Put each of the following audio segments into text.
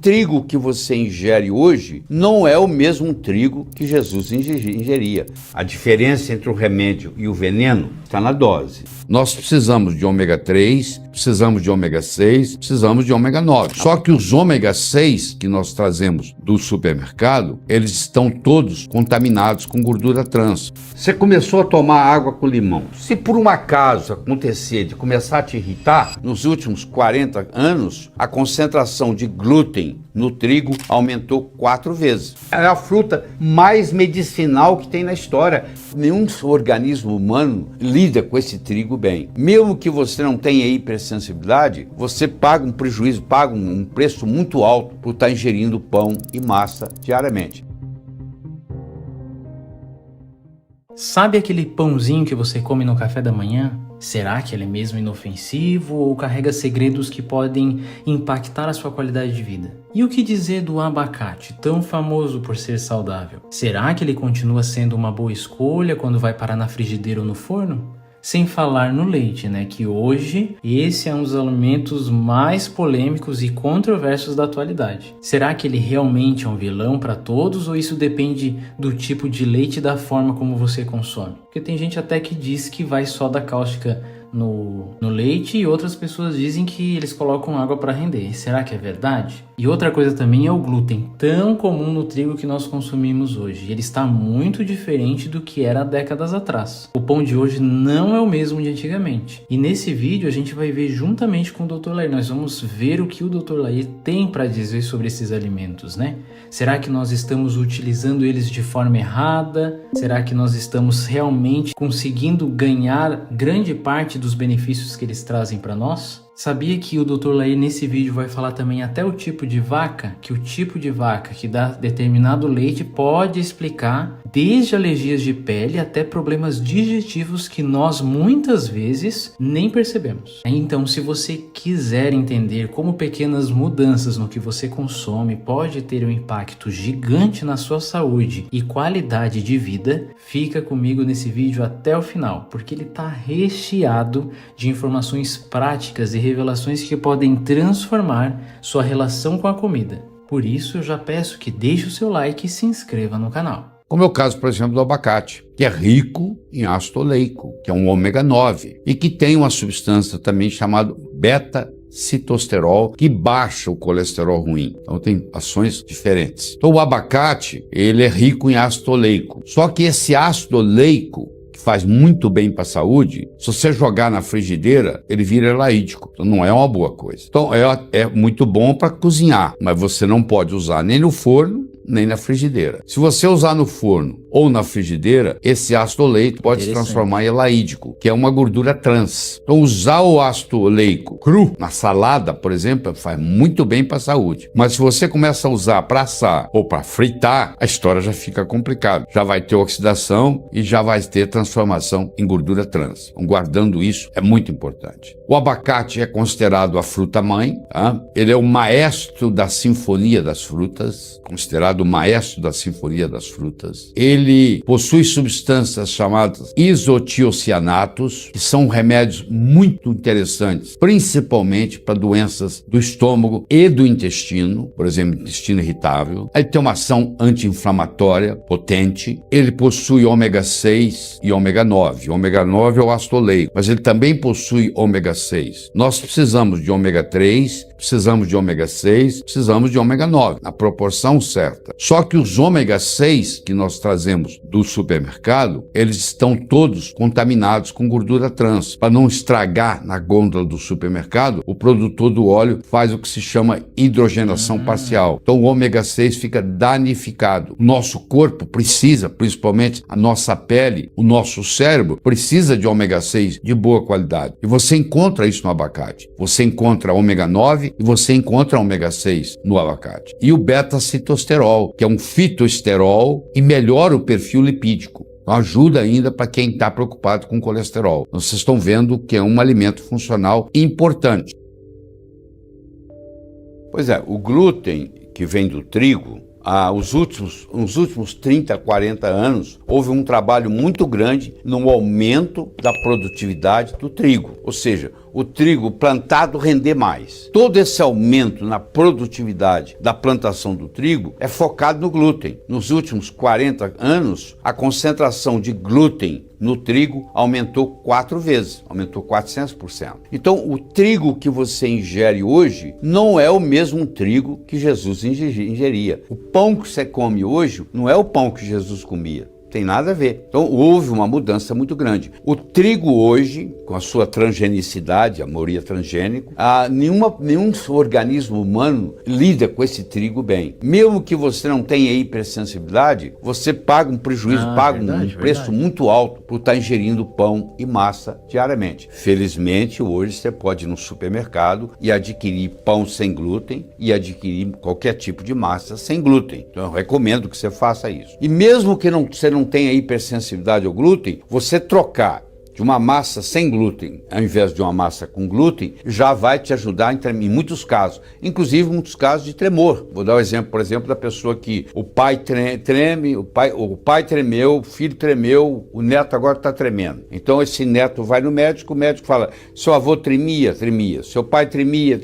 trigo que você ingere hoje não é o mesmo trigo que Jesus ingeria. A diferença entre o remédio e o veneno está na dose. Nós precisamos de ômega 3, precisamos de ômega 6, precisamos de ômega 9. Só que os ômega 6 que nós trazemos do supermercado, eles estão todos contaminados com gordura trans. Você começou a tomar água com limão. Se por um acaso acontecer de começar a te irritar, nos últimos 40 anos, a concentração de glúten no trigo aumentou 4 vezes. É a fruta mais medicinal que tem na história. Nenhum organismo humano lida com esse trigo bem. Mesmo que você não tenha hipersensibilidade, você paga um prejuízo, paga um preço muito alto por estar ingerindo pão e massa diariamente. Sabe aquele pãozinho que você come no café da manhã? Será que ele é mesmo inofensivo ou carrega segredos que podem impactar a sua qualidade de vida? E o que dizer do abacate, tão famoso por ser saudável? Será que ele continua sendo uma boa escolha quando vai parar na frigideira ou no forno? Sem falar no leite, né? Que hoje esse é um dos alimentos mais polêmicos e controversos da atualidade. Será que ele realmente é um vilão para todos ou isso depende do tipo de leite e da forma como você consome? Porque tem gente até que diz que vai soda cáustica no leite e outras pessoas dizem que eles colocam água para render. Será que é verdade? E outra coisa também é o glúten, tão comum no trigo que nós consumimos hoje. Ele está muito diferente do que era há décadas atrás. O pão de hoje não é o mesmo de antigamente. E nesse vídeo a gente vai ver juntamente com o Dr. Lair. Nós vamos ver o que o Dr. Lair tem para dizer sobre esses alimentos, né? Será que nós estamos utilizando eles de forma errada? Será que nós estamos realmente conseguindo ganhar grande parte dos benefícios que eles trazem para nós? Sabia que o Dr. Lair nesse vídeo vai falar também até o tipo de vaca? Que o tipo de vaca que dá determinado leite pode explicar desde alergias de pele até problemas digestivos que nós muitas vezes nem percebemos. Então, se você quiser entender como pequenas mudanças no que você consome pode ter um impacto gigante na sua saúde e qualidade de vida, fica comigo nesse vídeo até o final, porque ele está recheado de informações práticas e revelações que podem transformar sua relação com a comida. Por isso, eu já peço que deixe o seu like e se inscreva no canal. Como é o caso, por exemplo, do abacate, que é rico em ácido oleico, que é um ômega 9, e que tem uma substância também chamada beta-citosterol, que baixa o colesterol ruim. Então tem ações diferentes. Então o abacate, ele é rico em ácido oleico. Só que esse ácido oleico, que faz muito bem para a saúde, se você jogar na frigideira, ele vira elaídico. Então não é uma boa coisa. Então é muito bom para cozinhar, mas você não pode usar nem no forno, nem na frigideira. Se você usar no forno ou na frigideira, esse ácido oleico pode se transformar em elaídico, que é uma gordura trans. Então usar o ácido oleico cru na salada, por exemplo, faz muito bem para a saúde. Mas se você começa a usar para assar ou para fritar, a história já fica complicada. Já vai ter oxidação e já vai ter transformação em gordura trans. Então, guardando isso é muito importante. O abacate é considerado a fruta-mãe, tá? Ele é o maestro da sinfonia das frutas, considerado o maestro da sinfonia das frutas. Ele possui substâncias chamadas isotiocianatos, que são remédios muito interessantes, principalmente para doenças do estômago e do intestino, por exemplo, intestino irritável. Ele tem uma ação anti-inflamatória potente. Ele possui ômega 6 e ômega 9. Ômega 9 é o ácido oleico, mas ele também possui ômega 6. Nós precisamos de ômega 3, precisamos de ômega 6, precisamos de ômega 9, na proporção certa. Só que os ômega 6 que nós trazemos do supermercado, eles estão todos contaminados com gordura trans. Para não estragar na gôndola do supermercado, o produtor do óleo faz o que se chama hidrogenação parcial. Então o ômega 6 fica danificado. O nosso corpo precisa, principalmente a nossa pele, o nosso cérebro, precisa de ômega 6 de boa qualidade. E você encontra isso no abacate. Você encontra ômega 9 e você encontra ômega 6 no abacate. E o beta-citosterol, que é um fitoesterol e melhora o perfil lipídico. Então, ajuda ainda para quem está preocupado com colesterol. Então, vocês estão vendo que é um alimento funcional importante. Pois é, o glúten que vem do trigo, nos últimos 30, 40 anos, houve um trabalho muito grande no aumento da produtividade do trigo. Ou seja, o trigo plantado render mais. Todo esse aumento na produtividade da plantação do trigo é focado no glúten. Nos últimos 40 anos, a concentração de glúten no trigo aumentou 4 vezes, aumentou 400%. Então, o trigo que você ingere hoje não é o mesmo trigo que Jesus ingeria. O pão que você come hoje não é o pão que Jesus comia. Tem nada a ver. Então, houve uma mudança muito grande. O trigo hoje, com a sua transgenicidade, a maioria transgênico, nenhum organismo humano lida com esse trigo bem. Mesmo que você não tenha hipersensibilidade, você paga um prejuízo, um preço muito alto por estar ingerindo pão e massa diariamente. Felizmente, hoje você pode ir no supermercado e adquirir pão sem glúten e adquirir qualquer tipo de massa sem glúten. Então, eu recomendo que você faça isso. E mesmo que você não tenha hipersensibilidade ao glúten, você trocar de uma massa sem glúten ao invés de uma massa com glúten já vai te ajudar em muitos casos, inclusive muitos casos de tremor. Vou dar um exemplo, por exemplo, da pessoa que o pai treme, o pai tremeu, o filho tremeu, o neto agora está tremendo. Então esse neto vai no médico, o médico fala: seu avô tremia, seu pai tremia,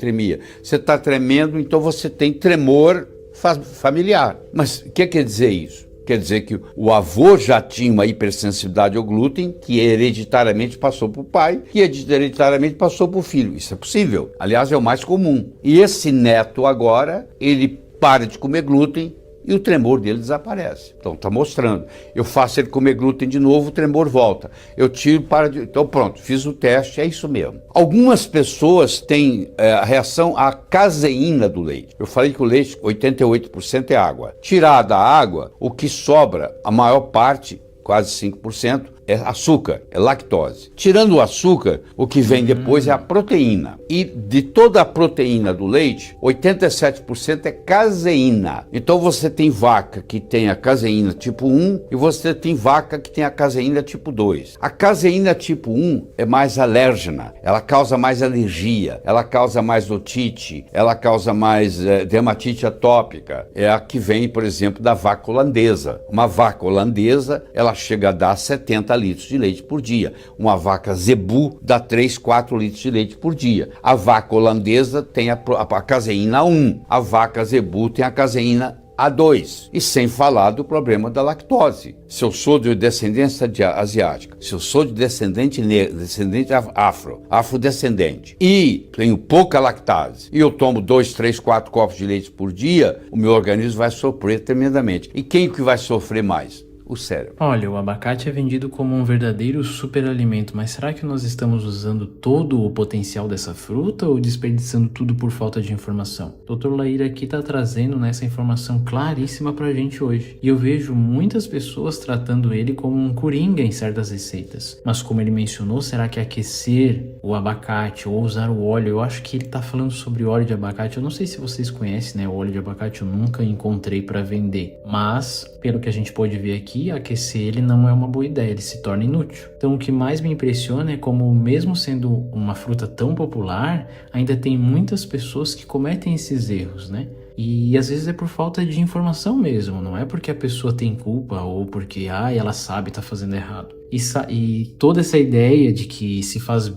você está tremendo, então você tem tremor familiar. Mas o que quer dizer isso? Quer dizer que o avô já tinha uma hipersensibilidade ao glúten que hereditariamente passou para o pai, que hereditariamente passou para o filho. Isso é possível. Aliás, é o mais comum. E esse neto agora, ele para de comer glúten e o tremor dele desaparece. Então, está mostrando. Eu faço ele comer glúten de novo, o tremor volta. Eu tiro, Então, pronto, fiz o teste, é isso mesmo. Algumas pessoas têm a reação à caseína do leite. Eu falei que o leite, 88% é água. Tirada a água, o que sobra, a maior parte, quase 5%, é açúcar, é lactose. Tirando o açúcar, o que vem depois é a proteína. E de toda a proteína do leite, 87% é caseína. Então você tem vaca que tem a caseína tipo 1 e você tem vaca que tem a caseína tipo 2. A caseína tipo 1 é mais alérgena, ela causa mais alergia, ela causa mais otite, ela causa mais dermatite atópica. É a que vem, por exemplo, da vaca holandesa. Uma vaca holandesa, ela chega a dar 70 litros de leite por dia. Uma vaca zebu dá 3, 4 litros de leite por dia. A vaca holandesa tem a caseína 1. A vaca zebu tem a caseína A2. E sem falar do problema da lactose. Se eu sou de descendência asiática, se eu sou de descendente afrodescendente e tenho pouca lactase e eu tomo 2, 3, 4 copos de leite por dia, o meu organismo vai sofrer tremendamente. E quem que vai sofrer mais? O cérebro. Olha, o abacate é vendido como um verdadeiro superalimento, mas será que nós estamos usando todo o potencial dessa fruta ou desperdiçando tudo por falta de informação? Dr. Laíra aqui está trazendo essa informação claríssima pra gente hoje. E eu vejo muitas pessoas tratando ele como um coringa em certas receitas. Mas como ele mencionou, será que aquecer o abacate ou usar o óleo, eu acho que ele está falando sobre óleo de abacate. Eu não sei se vocês conhecem, né? O óleo de abacate eu nunca encontrei para vender, mas pelo que a gente pode ver aqui, aquecer ele não é uma boa ideia, ele se torna inútil. Então o que mais me impressiona é como, mesmo sendo uma fruta tão popular, ainda tem muitas pessoas que cometem esses erros, né? E às vezes é por falta de informação mesmo, não é porque a pessoa tem culpa ou porque ela sabe tá fazendo errado. E toda essa ideia de que se faz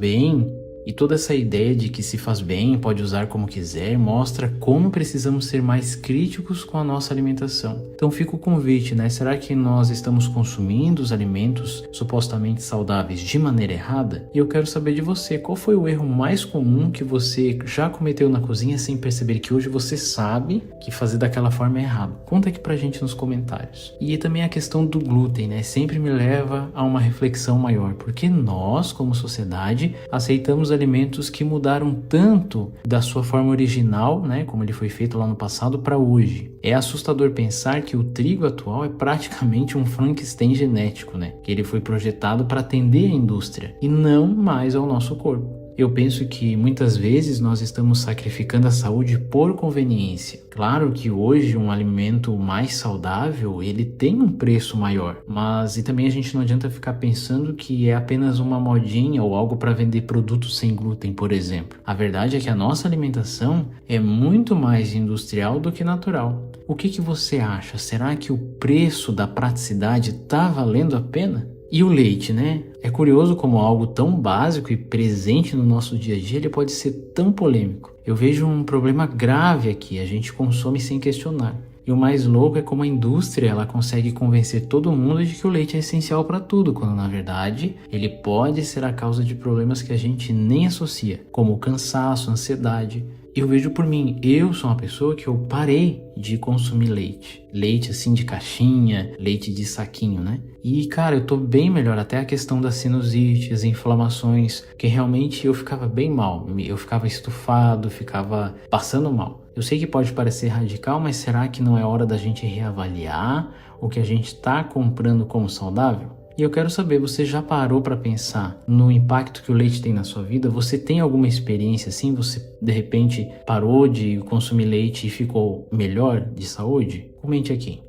bem pode usar como quiser, mostra como precisamos ser mais críticos com a nossa alimentação. Então fica o convite, né? Será que nós estamos consumindo os alimentos supostamente saudáveis de maneira errada? E eu quero saber de você, qual foi o erro mais comum que você já cometeu na cozinha sem perceber que hoje você sabe que fazer daquela forma é errado? Conta aqui pra gente nos comentários. E também a questão do glúten, né? Sempre me leva a uma reflexão maior, porque nós, como sociedade, aceitamos alimentos que mudaram tanto da sua forma original, né, como ele foi feito lá no passado, para hoje. É assustador pensar que o trigo atual é praticamente um Frankenstein genético, né, que ele foi projetado para atender a indústria e não mais ao nosso corpo. Eu penso que muitas vezes nós estamos sacrificando a saúde por conveniência. Claro que hoje um alimento mais saudável, ele tem um preço maior, mas e também a gente não adianta ficar pensando que é apenas uma modinha ou algo para vender produtos sem glúten, por exemplo. A verdade é que a nossa alimentação é muito mais industrial do que natural. O que você acha? Será que o preço da praticidade está valendo a pena? E o leite, né? É curioso como algo tão básico e presente no nosso dia a dia, ele pode ser tão polêmico. Eu vejo um problema grave aqui, a gente consome sem questionar. E o mais louco é como a indústria ela consegue convencer todo mundo de que o leite é essencial para tudo, quando na verdade ele pode ser a causa de problemas que a gente nem associa, como o cansaço, ansiedade. Eu vejo por mim, eu sou uma pessoa que eu parei de consumir leite. Leite assim de caixinha, leite de saquinho, né? E cara, eu tô bem melhor, até a questão da sinusite, as inflamações, que realmente eu ficava bem mal. Eu ficava estufado, ficava passando mal. Eu sei que pode parecer radical, mas será que não é hora da gente reavaliar o que a gente está comprando como saudável? E eu quero saber, você já parou para pensar no impacto que o leite tem na sua vida? Você tem alguma experiência assim? Você de repente parou de consumir leite e ficou melhor de saúde? Comente aqui.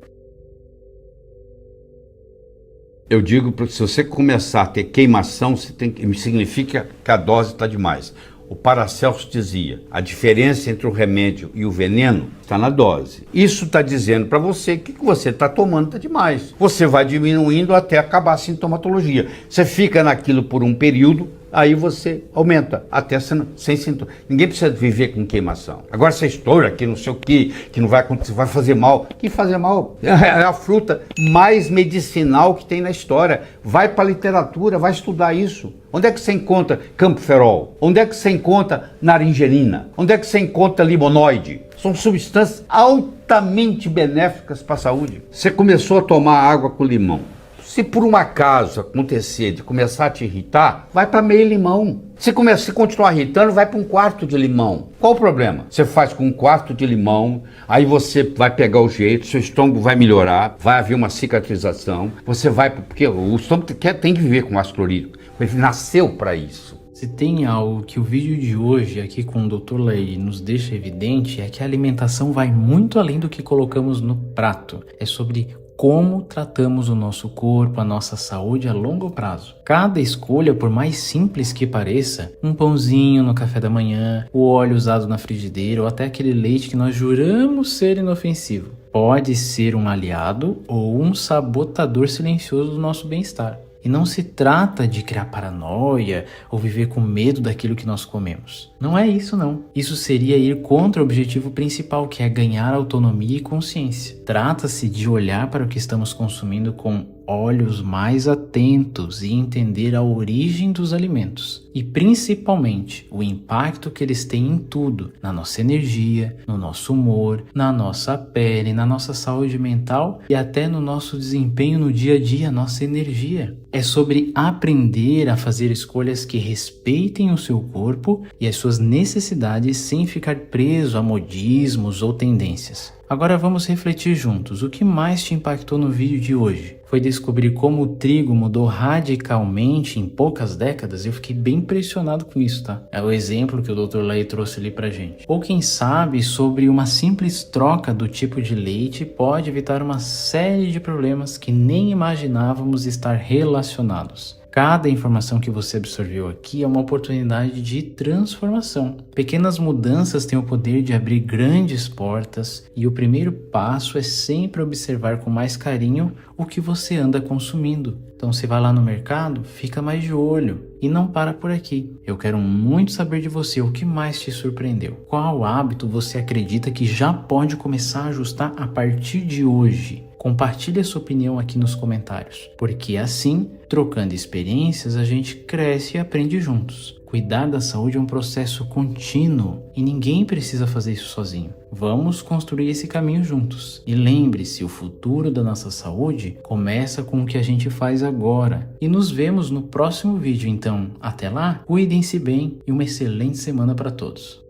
Eu digo que se você começar a ter queimação, significa que a dose está demais. O Paracelso dizia, a diferença entre o remédio e o veneno está na dose. Isso está dizendo para você que o que você está tomando está demais. Você vai diminuindo até acabar a sintomatologia. Você fica naquilo por um período, aí você aumenta, até sem sintoma. Ninguém precisa viver com queimação. Agora você estoura que não sei o que não vai acontecer, vai fazer mal. Que fazer mal? É a fruta mais medicinal que tem na história. Vai para a literatura, vai estudar isso. Onde é que você encontra campoferol? Onde é que você encontra naringerina? Onde é que você encontra limonoide? São substâncias altamente benéficas para a saúde. Você começou a tomar água com limão. Se por um acaso acontecer de começar a te irritar, vai para meio limão. Se continuar irritando, vai para um quarto de limão. Qual o problema? Você faz com um quarto de limão, aí você vai pegar o jeito, seu estômago vai melhorar, vai haver uma cicatrização, você vai... Porque o estômago tem que viver com ácido clorídrico. Ele nasceu para isso. Se tem algo que o vídeo de hoje aqui com o Dr. Laí nos deixa evidente, é que a alimentação vai muito além do que colocamos no prato. É sobre como tratamos o nosso corpo, a nossa saúde a longo prazo. Cada escolha, por mais simples que pareça, um pãozinho no café da manhã, o óleo usado na frigideira ou até aquele leite que nós juramos ser inofensivo, pode ser um aliado ou um sabotador silencioso do nosso bem-estar. E não se trata de criar paranoia ou viver com medo daquilo que nós comemos. Não é isso não. Isso seria ir contra o objetivo principal, que é ganhar autonomia e consciência. Trata-se de olhar para o que estamos consumindo com olhos mais atentos e entender a origem dos alimentos. E principalmente o impacto que eles têm em tudo. Na nossa energia, no nosso humor, na nossa pele, na nossa saúde mental e até no nosso desempenho no dia a dia, nossa energia. É sobre aprender a fazer escolhas que respeitem o seu corpo e as suas necessidades sem ficar preso a modismos ou tendências. Agora vamos refletir juntos. O que mais te impactou no vídeo de hoje? Foi descobrir como o trigo mudou radicalmente em poucas décadas? Eu fiquei bem impressionado com isso, tá? É o exemplo que o Dr. Laí trouxe ali pra gente. Ou quem sabe sobre uma simples troca do tipo de leite pode evitar uma série de problemas que nem imaginávamos estar relacionados. Cada informação que você absorveu aqui é uma oportunidade de transformação. Pequenas mudanças têm o poder de abrir grandes portas e o primeiro passo é sempre observar com mais carinho o que você anda consumindo. Então, se vai lá no mercado, fica mais de olho e não para por aqui. Eu quero muito saber de você o que mais te surpreendeu. Qual hábito você acredita que já pode começar a ajustar a partir de hoje? Compartilhe a sua opinião aqui nos comentários, porque assim, trocando experiências, a gente cresce e aprende juntos. Cuidar da saúde é um processo contínuo e ninguém precisa fazer isso sozinho. Vamos construir esse caminho juntos. E lembre-se, o futuro da nossa saúde começa com o que a gente faz agora. E nos vemos no próximo vídeo, então, até lá, cuidem-se bem e uma excelente semana para todos.